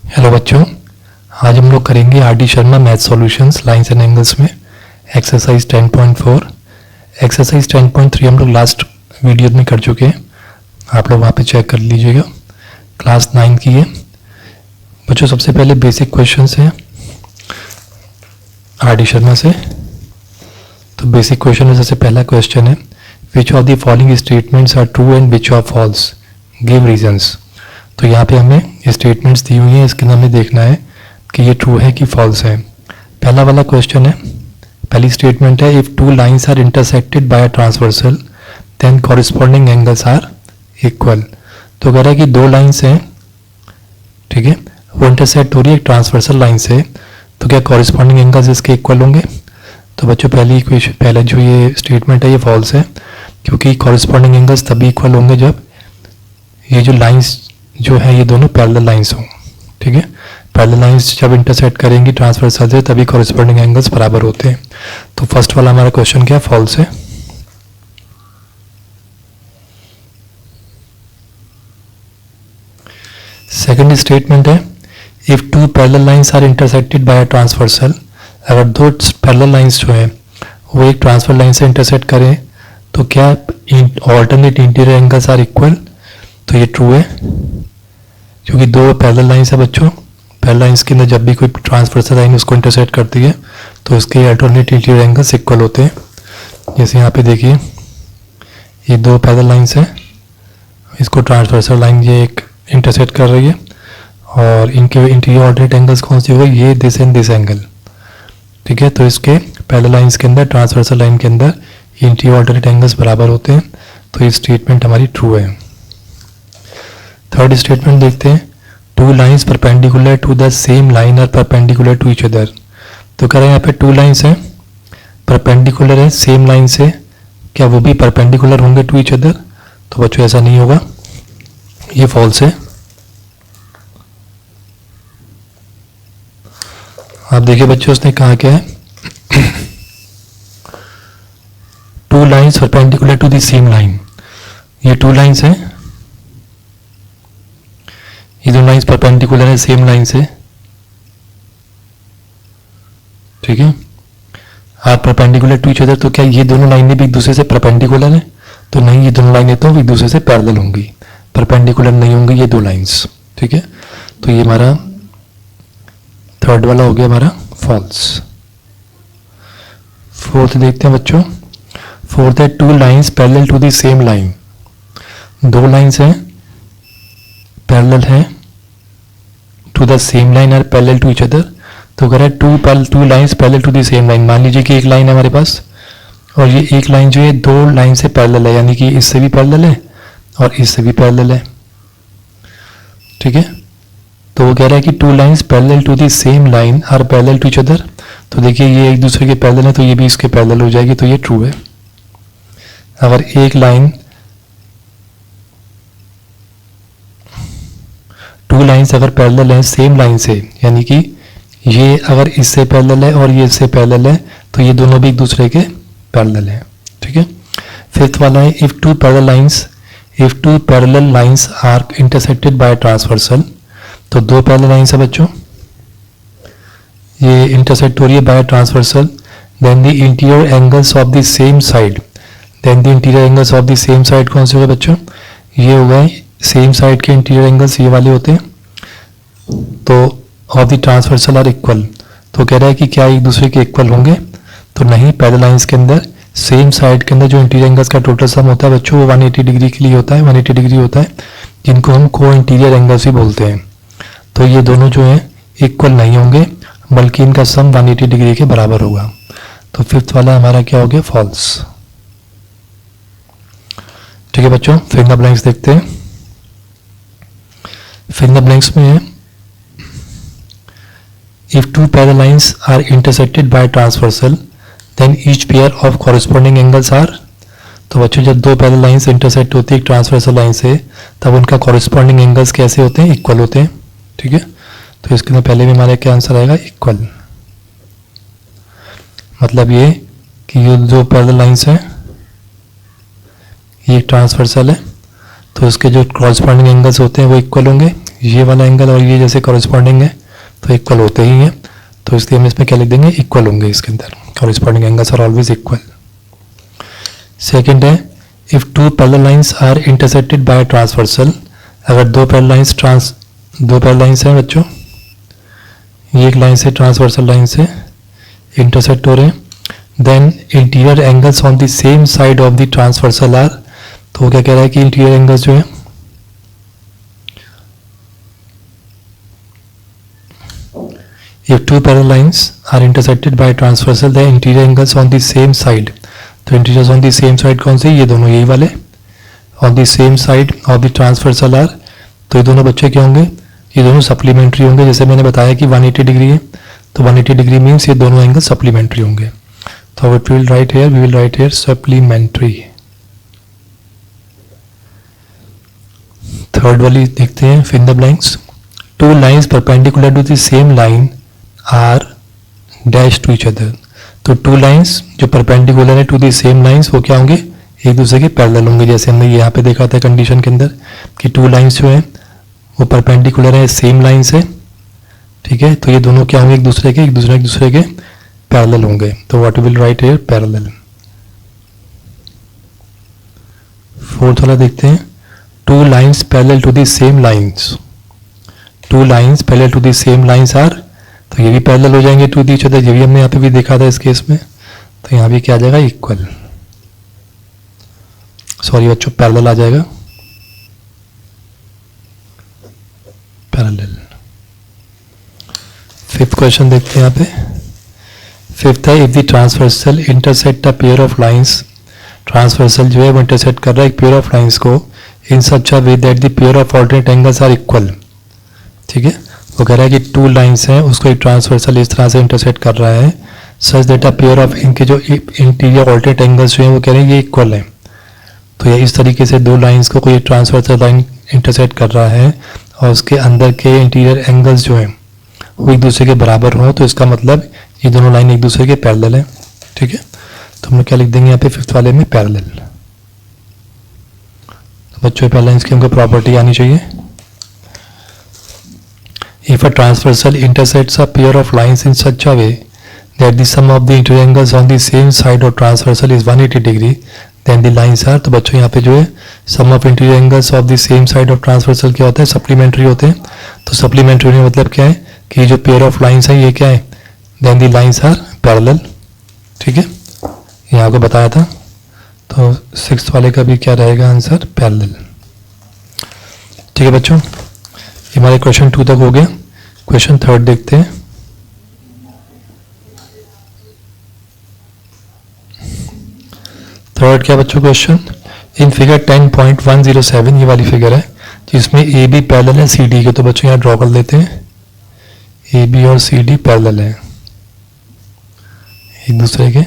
Hello बच्चों, आज हम लोग करेंगे are D Sharma math solutions lines and angles में एक्सरसाइज 10.4। एक्सरसाइज 10.3 हम लोग लास्ट वीडियो में कर चुके हैं, आप लोग वहाँ पे चेक कर लीजिएगा। क्लास 9 की है बच्चों। सबसे पहले बेसिक क्वेश्चंस हैं आर डी शर्मा से। तो बेसिक क्वेश्चन में सबसे पहला क्वेश्चन है, which of the following statements are true and which are false, give reasons. तो यहाँ पे हमें स्टेटमेंट्स दी हुई हैं, इसके अंदर हमें देखना है कि ये ट्रू है कि फॉल्स है। पहला वाला क्वेश्चन है, पहली स्टेटमेंट है, if two lines are intersected by a transversal then corresponding angles are equal. तो कह रहा है कि दो लाइंस हैं, ठीक है, वो इंटरसेक्ट हो रही है एक ट्रांसवर्सल लाइन से, तो क्या कॉरिस्पॉन्डिंग एंगल्स इसके इक्वल होंगे। तो बच्चों पहली इक्वेशन, पहले जो ये स्टेटमेंट है ये फॉल्स है, क्योंकि कॉरिस्पॉन्डिंग एंगल्स तभी इक्वल होंगे जब ये जो लाइंस जो है ये दोनों पैरेलल लाइंस हों, ठीक है। पैरेलल लाइंस जब इंटरसेक्ट करेंगी ट्रांसवर्सल से तभी कॉरिस्पॉन्डिंग एंगल्स बराबर होते हैं। तो फर्स्ट वाला हमारा क्वेश्चन क्या है, फॉल्स है। सेकंड स्टेटमेंट है, if two parallel lines are intersected by a transversal, अगर दो पैरेलल लाइंस जो है वो एक ट्रांसफर लाइन से इंटरसेक्ट करें तो क्या alternate interior angles are equal. तो ये ट्रू है, क्योंकि दो पैरेलल लाइंस है बच्चों, पैरेलल लाइंस के अंदर जब भी कोई ट्रांसवर्सल लाइन उसको इंटरसेक्ट करती है तो इसके अल्टरनेट इंटीरियर एंगल्स इक्वल होते हैं। जैसे यहाँ पे देखिए ये दो पैरेलल लाइंस हैं, इसको ट्रांसवर्सल लाइन ये एक इंटरसेक्ट कर रही है और इनके इंटीरियर ऑल्टरनेट एंगल्स कौन से हुए, ये दिस एंड दिस एंगल, ठीक है। तो इसके पैरेलल लाइंस के अंदर ट्रांसवर्सल लाइन के अंदर इंटीरियर ऑल्टरनेट एंगल्स बराबर होते हैं, तो ये स्टेटमेंट हमारी ट्रू है। थर्ड स्टेटमेंट देखते हैं, two lines perpendicular to the same line are perpendicular to each other. तो कह रहे हैं यहाँ पे टू लाइंस हैं, परपेंडिकुलर है सेम लाइन से, क्या वो भी परपेंडिकुलर होंगे टू ईच अदर। तो बच्चों ऐसा नहीं होगा, ये फॉल्स है। आप देखिए बच्चों उसने कहा क्या है, two lines perpendicular to the same line. ये टू लाइंस हैं, ये दो लाइंस परपेंडिकुलर है सेम लाइन से, ठीक है, are perpendicular to each other. तो क्या ये दोनों लाइनें भी एक दूसरे से परपेंडिकुलर है। तो नहीं, ये दोनों लाइनें तो एक दूसरे से पैरेलल होंगी, परपेंडिकुलर नहीं होंगी ये दो लाइंस, ठीक है। तो ये हमारा थर्ड वाला हो गया हमारा फॉल्स। फोर्थ देखते हैं बच्चों, फोर्थ है, two lines parallel to the same line. दो लाइंस हैं पैरेलल है to the same line are parallel to each other. तो कह रहा है two lines parallel to the same line. मान लीजिए कि एक लाइन है हमारे पास और ये एक लाइन जो है दो लाइन से पैरेलल है, यानी कि इससे भी पैरेलल है और इससे भी पैरेलल है, ठीक है। तो वो कह रहा है कि two lines parallel to the same line are parallel to each other. तो देखिए ये एक दूसरे के पैरेलल है तो ये भी इसके पैरेलल हो जाएगी, तो ये ट्रू है। अगर एक लाइन, टू लाइंस अगर पैरेलल है सेम लाइन से, यानी कि ये अगर इससे पैरेलल है और ये इससे पैरेलल है तो ये दोनों भी एक दूसरे के पैरेलल है, ठीक है। फिफ्थ वाला है, if two parallel lines are intersected by transversal. तो दो पैरेलल लाइंस है बच्चों, ये इंटरसेक्ट हो रही है by transversal, then the interior angles of the same side. Then the interior angles of the same side कौन से होगा बच्चों, ये हो गए सेम साइड के इंटीरियर एंगल्स, ये वाले होते हैं। तो of the transversal are equal. तो कह रहा है कि क्या एक दूसरे के इक्वल होंगे। तो नहीं, पैरेलल लाइंस के अंदर सेम साइड के अंदर जो इंटीरियर एंगल्स का टोटल सम होता है बच्चों वो 180 डिग्री के लिए होता है, 180 डिग्री होता है, जिनको हम को इंटीरियर एंगल्स भी बोलते हैं। तो ये दोनों जो हैं इक्वल नहीं होंगे, बल्कि इनका सम 180 डिग्री के बराबर होगा। तो फिफ्थ वाला हमारा क्या हो गया, फॉल्स, ठीक है बच्चों। फिर इन द ब्लैंक्स देखते हैं। फिर इन द ब्लैंक्स में है, if two parallel lines are intersected by transversal then each pair of corresponding angles are. तो बच्चों जब दो पैरेलल लाइंस इंटरसेक्ट होती है एक ट्रांसवर्सल लाइन से तब उनका कॉरेस्पॉन्डिंग एंगल्स कैसे होते हैं, इक्वल होते हैं, ठीक है। तो इसके अंदर पहले भी हमारा क्या आंसर आएगा, इक्वल। मतलब ये कि ये जो पैरेलल लाइंस हैं ये ट्रांसवर्सल है तो इसके जो कॉरेस्पॉन्डिंग एंगल्स होते हैं वो इक्वल होंगे, ये वाला एंगल और ये जैसे कॉरेस्पॉन्डिंग है तो इक्वल होते ही हैं, तो इसलिए हम इसमें क्या लिख देंगे, इक्वल होंगे इसके अंदर, corresponding angles are always equal. Second है if two parallel lines are intersected by transversal, अगर दो पैरेलल लाइंस हैं बच्चों, ये एक लाइन से ट्रांसवर्सल लाइन से इंटरसेक्ट हो रहे हैं, then interior angles on the same side of the transversal are, तो वो क्या कह रहा है कि इंटीरियर एंगल्स जो है if two parallel lines are intersected by a transversal the interior angles on the same side, तो interiors on the same side कौन से, ये दोनों यही वाले on the same side of the transversal are, तो ये दोनों बच्चे क्या होंगे, ये दोनों सप्लीमेंट्री होंगे, जैसे मैंने बताया कि 180 डिग्री है तो 180 डिग्री मीन्स ये दोनों एंगल सप्लीमेंट्री होंगे, तो we will write here supplementary. Third वाली देखते हैं, fill in the blanks. Two lines perpendicular to the same line are dash to each other, तो टू लाइंस जो परपेंडिकुलर है टू द सेम लाइंस वो क्या होंगे, एक दूसरे के पैरेलल होंगे, जैसे हमने यहाँ पे देखा था कंडीशन के अंदर कि टू लाइंस जो है वो परपेंडिकुलर है सेम लाइन से, ठीक है, तो ये दोनों क्या होंगे, एक दूसरे के पैरेलल होंगे, तो what will write here parallel. Fourth वाला देखते हैं, two lines parallel to the same lines, two lines parallel to the same lines are, तो ये भी पैरेलल हो जाएंगे टू ईच अदर, ये भी हमने यहाँ पे भी देखा था इस केस में, तो यहाँ भी क्या आ जाएगा, इक्वल, सॉरी बच्चों पैरेलल आ जाएगा, पैरेलल। फिफ्थ क्वेश्चन देखते हैं यहाँ पे, फिफ्थ है if the transversal intersect a pair of lines, transversal जो है वो इंटरसेक्ट कर रहा है एक पेयर ऑफ लाइंस को in such a way that the pair of alternate angles are equal, ठीक है, वो कह रहा है कि टू लाइंस हैं उसको एक ट्रांसवर्सल इस तरह से इंटरसेक्ट कर रहा है such that a pair of, इनके जो इंटीरियर ऑल्टरनेट एंगल्स जो हैं वो कह रहे हैं ये इक्वल है, तो ये इस तरीके से दो लाइंस को कोई ट्रांसवर्सल लाइन इंटरसेक्ट कर रहा है और उसके अंदर के इंटीरियर एंगल्स जो हैं वो एक दूसरे के बराबर हों, तो इसका मतलब ये दोनों लाइन एक दूसरे के पैरेलल है, ठीक है, तो हम लोग क्या लिख देंगे यहाँ पे फिफ्थ वाले में पैरेलल। तो बच्चों पहले इसकी हमको प्रॉपर्टी आनी चाहिए, if a transversal intersects a pair of lines in such a way that the sum of the interior angles on the same side of transversal is 180 degree then the lines are, तो बच्चों यहाँ पे जो है sum of interior angles of the same side of transversal क्या होता है, supplementary होते हैं, तो सप्लीमेंट्री में मतलब क्या है कि जो पेयर ऑफ लाइंस है ये क्या है, then the lines are parallel, ठीक है, ये आपको बताया था, तो सिक्स्थ वाले का भी क्या रहेगा आंसर, पैरेलल, ठीक है बच्चों, हमारे क्वेश्चन 2 तक हो गया। क्वेश्चन 3 देखते हैं, थर्ड क्या बच्चों क्वेश्चन, इन फिगर 10.107 ये वाली फिगर है जिसमें ए बी पैरेलल है सी डी के, तो बच्चों यहाँ ड्रॉ कर लेते हैं, ए बी और सी डी पैरेलल है एक दूसरे के,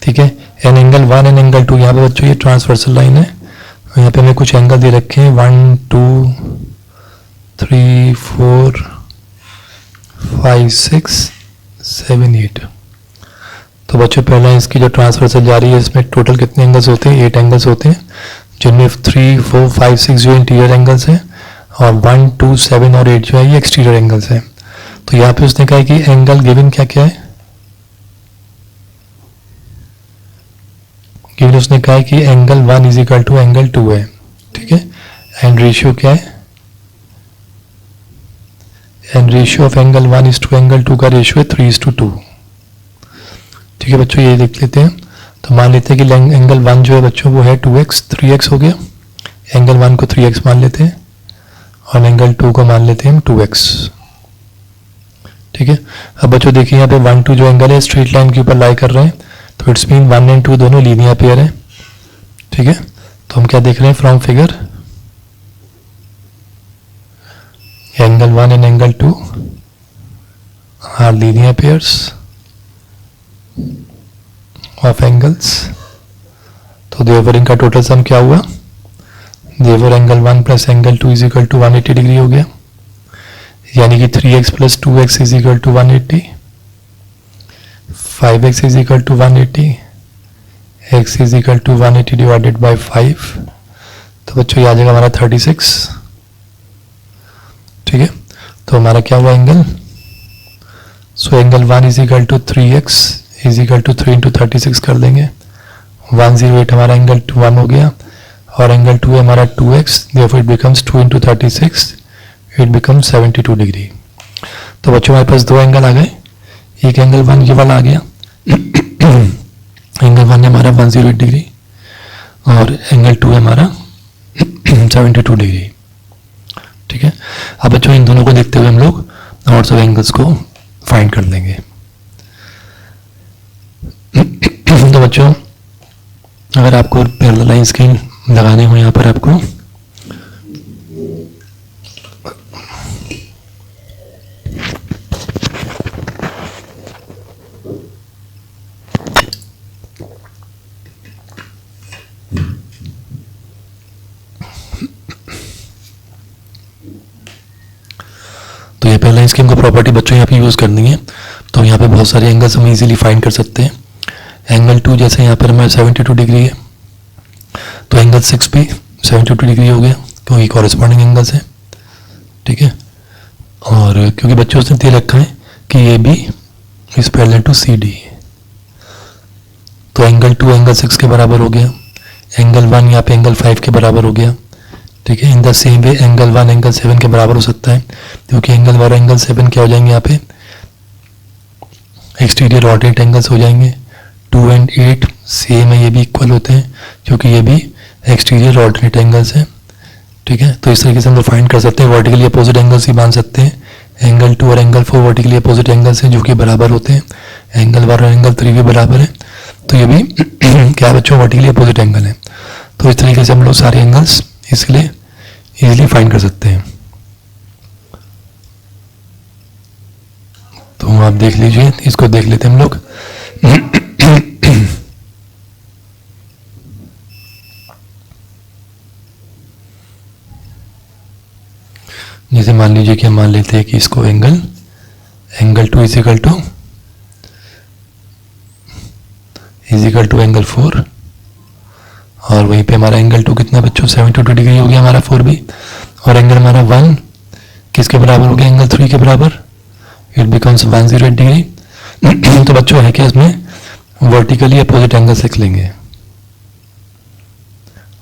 ठीक है, एन एंगल 1 एन एंगल 2, यहाँ पे बच्चों ये ट्रांसवर्सल लाइन है, यहाँ पे हमें कुछ एंगल दे रखे हैं 1 2 3 4 5 6 7 8, तो बच्चों पहला इसकी जो ट्रांसवर्सल जा रही है इसमें टोटल कितने एंगल्स होते हैं, 8 एंगल्स होते हैं, जिनमें 3 4 5 6 जो इंटीरियर एंगल्स हैं और 1 2 7 और 8 जो है ये एक्सटीरियर एंगल्स हैं, तो यहाँ पे उसने कहा कि एंगल गिवन क्या क्या है, गिवन उसने कहा कि angle 1 is equal to angle 2 है, ठीक है, एंड रेशियो क्या है, and ratio of angle 1 is to angle 2 का रेशियो है 3:2, ठीक है बच्चों, ये देख लेते हैं, तो मान लेते हैं कि एंगल 1 जो है बच्चों वो है 2x 3x हो गया, एंगल 1 को 3x मान लेते हैं और एंगल 2 को मान लेते हैं हम 2x, ठीक है। अब बच्चों देखिए यहाँ पे 1 2 जो एंगल है स्ट्रेट लाइन के ऊपर लाई कर रहे हैं, तो इट्स मीन 1 एंड 2 दोनों लीनियर पेयर है, ठीक है, तो हम क्या देख रहे हैं from figure, angle 1 and angle 2 are linear pairs of angles, तो देयरफॉर इनका टोटल सम क्या हुआ, therefore angle 1 plus angle 2 is equal to 180 degree हो गया, यानी कि 3x plus 2x is equal to 180, 5x is equal to 180, x is equal to 180 divided by 5, तो बच्चों ये आ जाएगा हमारा 36, तो हमारा क्या हुआ angle, so angle 1 is equal to 3x is equal to 3 into 36 कर देंगे, 108 हमारा एंगल 1 हो गया, और एंगल 2 है हमारा 2x, therefore it becomes 2 into 36, it becomes 72 degree. तो बच्चों हमारे पास दो एंगल आ गए, एक एंगल 1 ये वाला आ गया एंगल 1 है हमारा 108 डिग्री, और एंगल 2 है हमारा 72 डिग्री। ठीक है, अब बच्चों इन दोनों को देखते हुए हम लोग और सब एंगल्स को फाइंड कर लेंगे। तो बच्चों अगर आपको पैरेलल लाइन स्केल लगाने हो यहाँ पर आपको, तो ये पैरेलल लाइन स्केल को प्रॉपर्टी बच्चों यहाँ पे यूज करनी है। तो यहाँ पे बहुत सारे एंगल्स हम इजीली फाइंड कर सकते हैं। एंगल 2 जैसे यहाँ पर हमारा 72 डिग्री है, तो एंगल 6 भी 72 डिग्री हो गया क्योंकि कॉरेस्पॉन्डिंग एंगल्स है। ठीक है, और क्योंकि बच्चों उसने दे रखा है कि ये भी इज पैरेलल टू CD, तो एंगल 2 एंगल 6 के बराबर हो गया, एंगल 1 यहाँ पे एंगल 5 के बराबर हो गया। ठीक है, in the same way angle 1 angle 7 के बराबर हो सकता है, क्योंकि एंगल 1 एंगल 7 क्या हो जाएंगे यहाँ पे एक्सटीरियर ऑर्डिनेट एंगल्स हो जाएंगे। 2 एंड 8 सेम है, ये भी इक्वल होते हैं क्योंकि ये भी एक्सटीरियर ऑर्डिनेट एंगल्स हैं। ठीक है, तो इस तरीके से हम लोग फाइंड कर सकते हैं, वर्टिकली अपोजिट एंगल्स ही मान सकते हैं। एंगल 2 और एंगल 4 वर्टिकली अपोजिट एंगल्स हैं जो कि बराबर होते हैं, एंगल 1 और एंगल 3 भी बराबर है, तो ये भी क्या बच्चों वर्टिकली अपोजिट एंगल है। तो इस तरीके से हम लोग सारे एंगल्स इसलिए इजीली फाइंड कर सकते हैं। तो आप देख लीजिए, इसको देख लेते हैं हम लोग। जैसे मान लीजिए कि हम मान लेते हैं कि इसको angle 2 is equal to angle 4, और वहीं पे हमारा एंगल 2 कितना बच्चों 72 डिग्री हो गया हमारा 4 भी, और एंगल हमारा 1 किसके बराबर हो गया एंगल 3 के बराबर, इट बिकम्स 108 डिग्री। तो बच्चों है क्या इसमें वर्टिकली अपोजिट एंगल्स लिख लेंगे,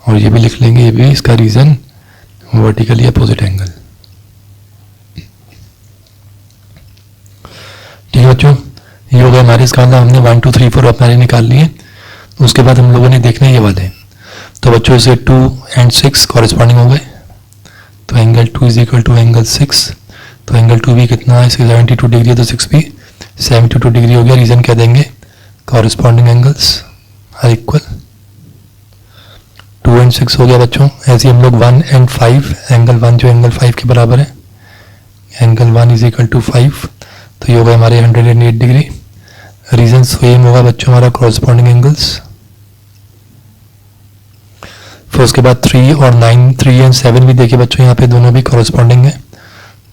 और ये भी लिख लेंगे, ये भी इसका रीजन वर्टिकली अपोजिट एंगल। ठीक है बच्चों, ये हो गया हमारे इसका हमने 1 2 3 4 हमारे निकाल लिए। उसके बाद हम लोगों ने देखना ये वाले, तो बच्चों इसे 2 एंड 6 कॉरेस्पॉन्डिंग हो गए, तो angle 2 is equal to angle 6, तो एंगल 2 भी कितना है इसके 72 डिग्री है, तो 6 भी 72 डिग्री हो गया। रीजन क्या देंगे, corresponding angles are equal. 2 and 6 हो गया बच्चों। ऐसे हम लोग 1 एंड 5, एंगल 1 जो एंगल 5 के बराबर है, एंगल 1 इज इक्वल टू 5, तो ये होगा हमारे 108 डिग्री। रीजन सेम होगा बच्चों हमारा कॉरेस्पॉन्डिंग एंगल्स। फिर उसके बाद 3 और 9, 3 एंड 7 भी देखिए बच्चों यहाँ पे दोनों भी कॉरेस्पॉन्डिंग है,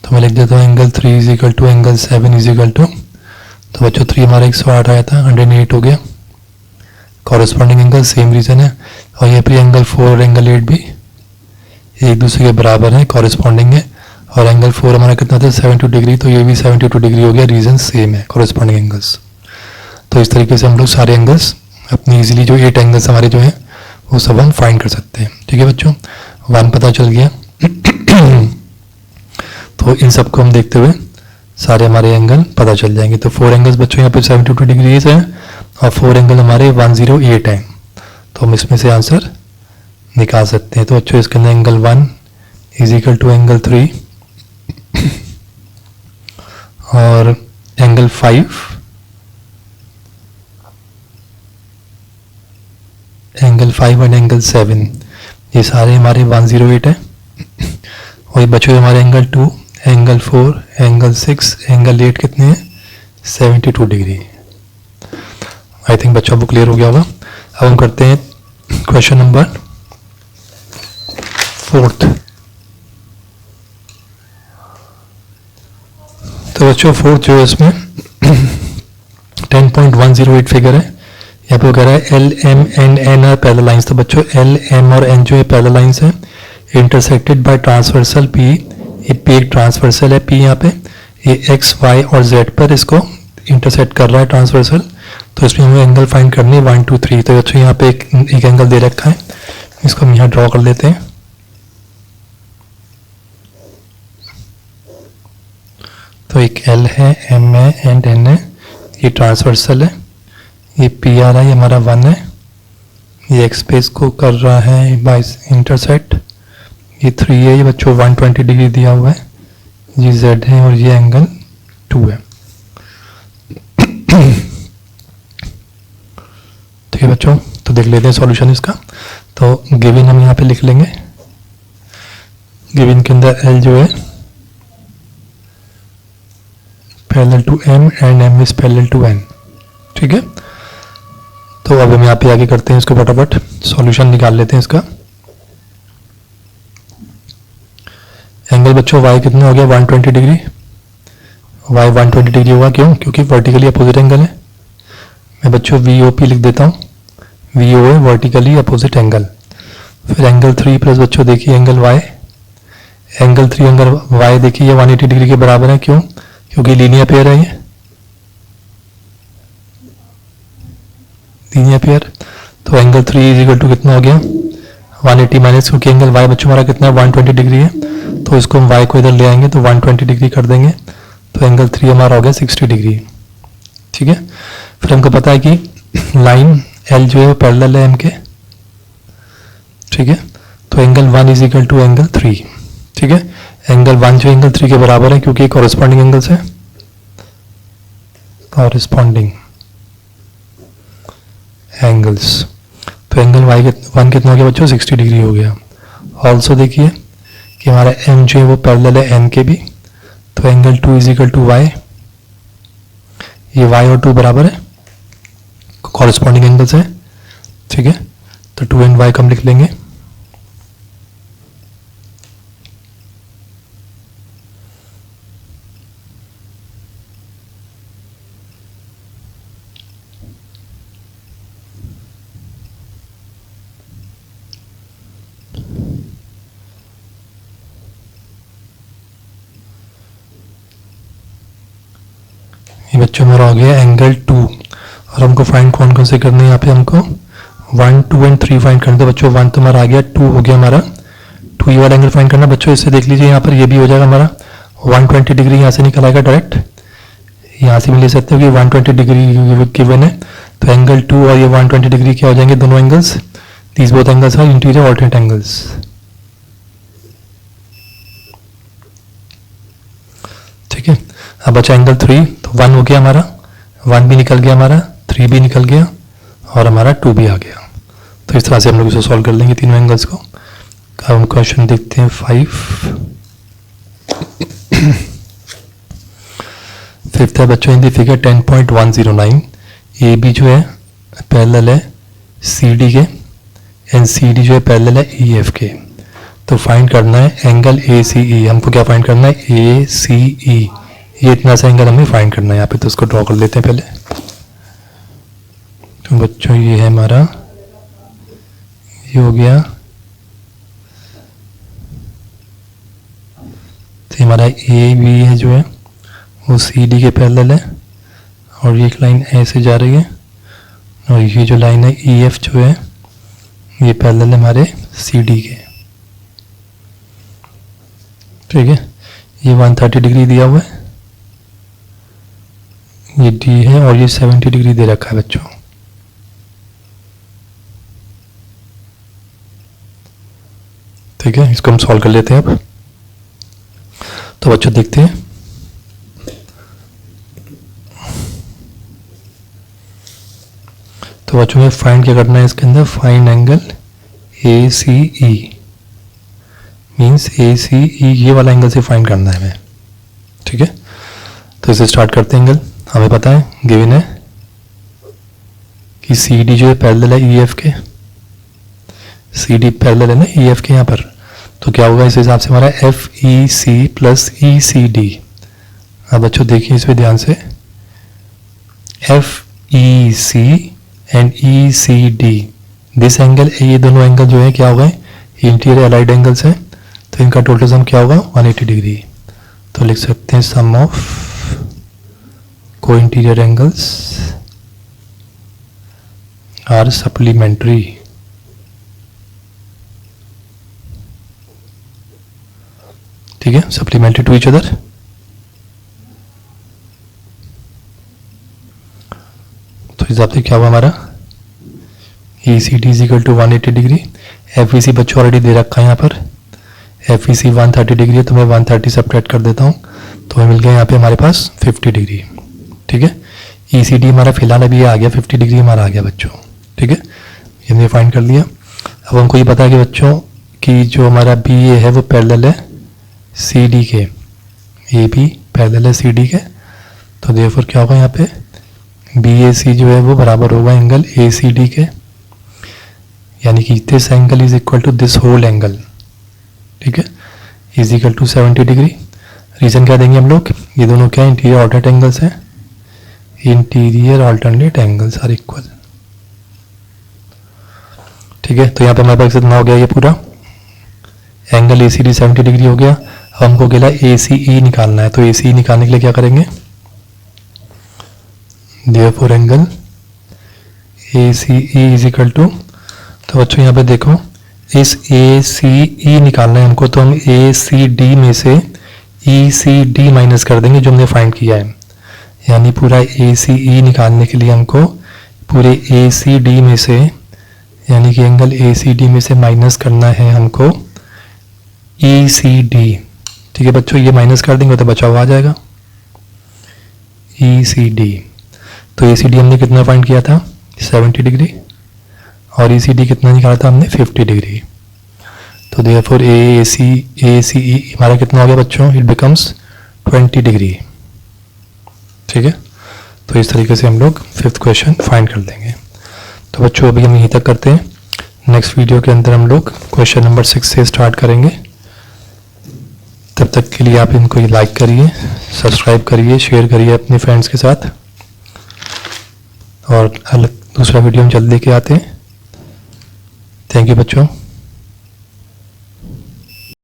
तो मैं लिख देता हूँ angle 3 is equal to angle 7 is equal to, तो बच्चों 3 हमारा 108 आया था, 108 हो गया, कॉरेस्पॉन्डिंग एंगल सेम रीजन है। और ये पे एंगल 4 और एंगल 8 भी एक दूसरे के बराबर है, कॉरेस्पॉन्डिंग है, और एंगल 4 हमारा कितना था 72 डिग्री, तो ये भी 72 डिग्री हो गया, रीजन सेम है, कॉरेस्पॉन्डिंग एंगल्स। तो इस तरीके से हम लोग सारे एंगल्स अपनी इजीली जो 8 एंगल्स हमारे जो हैं वो सब हम फाइंड कर सकते हैं। ठीक है बच्चों, 1 पता चल गया। तो इन सबको हम देखते हुए सारे हमारे एंगल पता चल जाएंगे। तो 4 एंगल्स बच्चों यहाँ पे 72 डिग्री है और 4 एंगल हमारे 108 हैं, तो हम इसमें से आंसर निकाल सकते हैं। तो बच्चों इसके अंदर angle 1 is equal to angle 3 और एंगल 5 एंड एंगल 7, ये सारे हमारे 108 है। और बच्चों हमारे एंगल 2, एंगल 4, एंगल 6, एंगल 8 कितने हैं 72 डिग्री। आई थिंक बच्चों को क्लियर हो गया होगा। अब हम करते हैं क्वेश्चन नंबर 4। तो बच्चों 4 जो है इसमें 10.108 फिगर है। यहाँ पे वगैरह है L M and N are parallel lines. तो बच्चों एल एम और एन जो है पैरेलल लाइंस है, इंटरसेक्टेड बाय ट्रांसवर्सल पी ये P एक ट्रांसवर्सल है, P यहाँ पे ये x, y और z पर इसको इंटरसेक्ट कर रहा है ट्रांसवर्सल, तो इसमें हमें एंगल फाइंड करनी है 1 2 3। तो बच्चों यहाँ पे एक एंगल दे रखा है, इसको हम यहाँ ड्रॉ कर लेते हैं। तो एक L है, M है एंड N है, ये ट्रांसवर्सल है, ये P आ रहा है, ये हमारा 1 है, ये x पे इसको कर रहा है बाय इंटरसेक्ट, ये 3 है, ये बच्चों 120 डिग्री दिया हुआ है, ये z है और ये एंगल 2 है। ठीक है बच्चों, तो देख लेते हैं सॉल्यूशन इसका। तो गिवन हम यहाँ पे लिख लेंगे, गिवन के अंदर L जो है parallel to M and M is parallel to N। ठीक है, तो अब हम यहाँ पे आगे करते हैं इसको, फटाफट सॉल्यूशन निकाल लेते हैं इसका। एंगल बच्चों y कितना हो गया 120 डिग्री, y 120 डिग्री हुआ, क्यों? क्योंकि वर्टिकली अपोजिट एंगल है। मैं बच्चों VOP लिख देता हूँ, VO है वर्टिकली अपोजिट एंगल। फिर एंगल 3 प्लस बच्चों देखिए angle y, angle 3 angle y देखिए ये 180 डिग्री के बराबर है, क्यों? क्योंकि लीनियर पेयर है, ये लीनियर पेयर। तो एंगल 3 इज इक्वल टू कितना हो गया 180 माइनस, क्योंकि एंगल y बच्चों हमारा कितना है 120 डिग्री है, तो इसको हम y को इधर ले आएंगे तो 120 डिग्री कर देंगे, तो एंगल 3 हमारा हो गया 60 डिग्री। ठीक है, फिर हमको पता है कि लाइन L जो है वो पैरेलल है M के। ठीक है, तो angle 1 is equal to angle 3। ठीक है, एंगल 1 जो एंगल 3 के बराबर है, क्योंकि कॉरेस्पॉन्डिंग एंगल्स है, कॉरेस्पॉन्डिंग एंगल्स। तो एंगल y1 कितना हो गया बच्चों 60 डिग्री हो गया। ऑल्सो देखिए कि हमारा M जो है वो पैरेलल है N के भी, तो angle 2 is equal to y, ये y और 2 बराबर है, कॉरेस्पॉन्डिंग एंगल्स है। ठीक है, तो 2 एंड y को हम लिख लेंगे। ये बच्चों हमारा हो गया एंगल 2, और हमको फाइंड कौन कौन से करने हैं, यहाँ पे हमको 1 2 एंड 3 फाइंड करना। तो बच्चों 1 तो हमारा आ गया, 2 हो गया हमारा, 2 ये वाला एंगल फाइंड करना बच्चों। इससे देख लीजिए यहाँ पर ये भी हो जाएगा हमारा 120 डिग्री, यहाँ से निकल आएगा डायरेक्ट, यहाँ से भी ले सकते हो कि 120 डिग्री गिवन है, तो एंगल 2 और ये 120 डिग्री क्या हो जाएंगे दोनों angles, these both angles are interior alternate angles. ठीक है, अब बचा एंगल 3, तो 1 हो गया हमारा, 1 भी निकल गया हमारा, 3 भी निकल गया और हमारा 2 भी आ गया। तो इस तरह से हम लोग इसे सॉल्व कर लेंगे तीनों एंगल्स को। अब हम क्वेश्चन देखते हैं 5। फिफ्थ है बच्चों in the figure 10.109, A B जो है पैरेलल है सी डी के एंड सी डी जो है पैरेलल है ई एफ के। तो फाइंड करना है एंगल ए सी ई। हमको क्या फाइंड करना है ए सी ई, ये इतना सा एंगल हमें फाइंड करना है यहाँ पे। तो उसको ड्रॉ कर लेते हैं पहले। तो बच्चों ये है हमारा, ये हो गया, तो हमारा ए बी है जो है वो सी डी के पैरेलल है, और ये एक लाइन ऐसे जा रही है, और ये जो लाइन है ई एफ जो है ये पैरेलल है हमारे सी डी के। ठीक है, ये 130 डिग्री दिया हुआ है, ये डी है, और ये 70 डिग्री दे रखा है बच्चों। ठीक है, इसको हम सॉल्व कर लेते हैं अब। तो बच्चों देखते हैं, तो बच्चों में फाइंड क्या करना है इसके अंदर, find angle A C E, means A C E ये वाला एंगल से फाइंड करना है हमें। ठीक है, तो इसे स्टार्ट करते हैं। एंगल हमें पता है, गिवन है कि सी डी जो है पैरेलल है ई एफ के, सी डी पैरेलल है ना ई एफ के यहाँ पर। तो क्या होगा इस हिसाब से हमारा F E C plus E C D. अब बच्चों देखिए इस पे ध्यान से, F E C and E C D, this angle, ये दोनों एंगल जो है क्या हो गए इंटीरियर अलाइड एंगल्स हैं। तो तो इनका टोटल सम क्या होगा 180 डिग्री। तो लिख सकते हैं सम ऑफ को इंटीरियर एंगल्स आर सप्लीमेंट्री। ठीक है, सप्लीमेंट्री टू ईच अदर। तो इस हिसाब से क्या हुआ हमारा E C D is equal to 180 degree. F E C बच्चों ऑलरेडी दे रखा है यहाँ पर, एफ ई सी 130 डिग्री है, तो मैं 130 सब्ट्रैक्ट कर देता हूँ, तो मिल गया यहाँ पे हमारे पास 50 डिग्री। ठीक है, ई सी डी हमारा फिलहाल अभी आ गया 50 डिग्री हमारा आ गया बच्चों। ठीक है, ये हमने फाइंड कर लिया। अब हमको ये पता है कि बच्चों कि जो हमारा बी ए है वो पैरेलल है सी डी के, ए बी पैरेलल है सी डी के। तो देयरफॉर क्या होगा यहाँ पे बी ए सी जो है वो बराबर होगा एंगल ए सी डी के, यानी कि this angle is equal to this whole angle. ठीक है, is equal to 70 degree. Reason क्या देंगे हम लोग, ये दोनों क्या इंटीरियर ऑल्टरनेट एंगल्स हैं, interior alternate angles are equal. ठीक है, तो यहाँ पे हमारे पास कितना हो गया, ये पूरा angle A C D 70 degree हो गया। अब हमको अकेला ए सी ई निकालना है, तो ए सी ई निकालने के लिए क्या करेंगे, therefore angle A C E is equal to, तो बच्चों यहाँ पे देखो इस ए सी ई निकालना है हमको, तो हम ए सी डी में से ई सी डी माइनस कर देंगे जो हमने फाइंड किया है। यानी पूरा ए सी ई निकालने के लिए हमको पूरे ए सी डी में से, यानी कि एंगल ए सी डी में से माइनस करना है हमको ई सी डी। ठीक है बच्चों, ये माइनस कर देंगे तो बचा हुआ आ जाएगा ई सी डी। तो ए सी डी हमने कितना फाइंड किया था 70 डिग्री, और ई सी डी कितना निकाला था हमने 50 डिग्री। तो देयरफॉर ए सी ई हमारा कितना हो गया बच्चों, इट बिकम्स 20 डिग्री। ठीक है, तो इस तरीके से हम लोग 5th क्वेश्चन फाइंड कर देंगे। तो बच्चों अभी हम यहीं तक करते हैं, नेक्स्ट वीडियो के अंदर हम लोग क्वेश्चन नंबर 6 से स्टार्ट करेंगे। तब तक के लिए आप इनको लाइक करिए, सब्सक्राइब करिए, शेयर करिए अपने फ्रेंड्स के साथ, और दूसरा वीडियो हम जल्दी लेके आते हैं। थैंक यू बच्चों।